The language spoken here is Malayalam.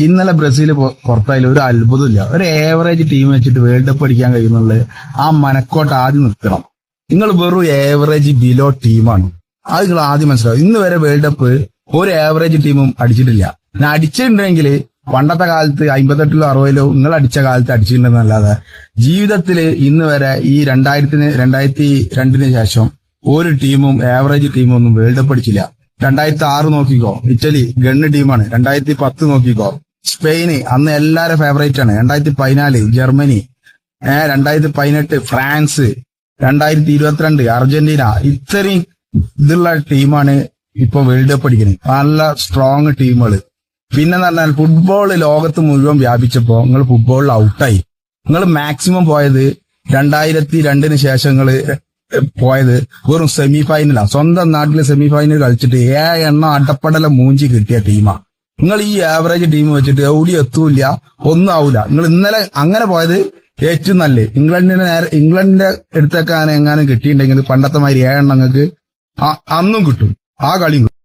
ഇന്നലെ ബ്രസീൽ പുറത്തായാലും ഒരു അത്ഭുതമില്ല. ഒരു ഏവറേജ് ടീം വെച്ചിട്ട് വേൾഡ് കപ്പ് അടിക്കാൻ കഴിയുന്നുള്ളത് ആ മനക്കോട്ട് ആദ്യം നിർത്തണം. നിങ്ങൾ വെറും ഏവറേജ് ബിലോ ടീമാണ്. അത് നിങ്ങൾ ആദ്യം മനസ്സിലാവും. ഇന്ന് വരെ വേൾഡ് കപ്പ് ഒരു ഏവറേജ് ടീമും അടിച്ചിട്ടില്ല. ഞാൻ അടിച്ചിട്ടുണ്ടെങ്കിൽ പണ്ടത്തെ കാലത്ത് 58-ലോ 60-ലോ നിങ്ങൾ അടിച്ച കാലത്ത് അടിച്ചിട്ടുണ്ടെന്നല്ലാതെ ജീവിതത്തില് ഇന്ന് വരെ ഈ 2002 ശേഷം ഒരു ടീമും ഏവറേജ് ടീമും ഒന്നും വേൾഡ് കപ്പ് അടിച്ചില്ല. 2006 നോക്കിക്കോ, ഇറ്റലി ഗണ്ണ് ടീമാണ്. 2010 നോക്കിക്കോ, സ്പെയിന് അന്ന് എല്ലാരും ഫേവറേറ്റ് ആണ്. 2014 ജർമ്മനി, 2018 ഫ്രാൻസ്, 2022 അർജന്റീന. ഇത്രയും ഇതുള്ള ടീമാണ് ഇപ്പൊ വേൾഡ് കപ്പ് അടിക്കുന്നത്. നല്ല സ്ട്രോങ് ടീമുകൾ. പിന്നെ പറഞ്ഞാൽ ഫുട്ബോൾ ലോകത്ത് മുഴുവൻ വ്യാപിച്ചപ്പോ നിങ്ങൾ ഫുട്ബോളിൽ ഔട്ടായി. നിങ്ങൾ മാക്സിമം പോയത് 2002 ശേഷം നിങ്ങൾ പോയത് വെറും സെമി ഫൈനലാ. സ്വന്തം നാട്ടില് സെമി ഫൈനൽ കളിച്ചിട്ട് 7 എണ്ണം അടപ്പടല മൂഞ്ചി കിട്ടിയ ടീമാ. നിങ്ങൾ ഈ ആവറേജ് ടീം വെച്ചിട്ട് എവിടെ എത്തൂല്ല, ഒന്നും ആവൂല. നിങ്ങൾ ഇന്നലെ അങ്ങനെ പോയത് ഏറ്റവും നല്ലത്. ഇംഗ്ലണ്ടിന്റെ അടുത്തൊക്കെ എങ്ങാനും കിട്ടിയിട്ടുണ്ടെങ്കിൽ പണ്ടത്തെ മാതിരി 7 എണ്ണം നിങ്ങൾക്ക് അന്നും കിട്ടും. ആ കളി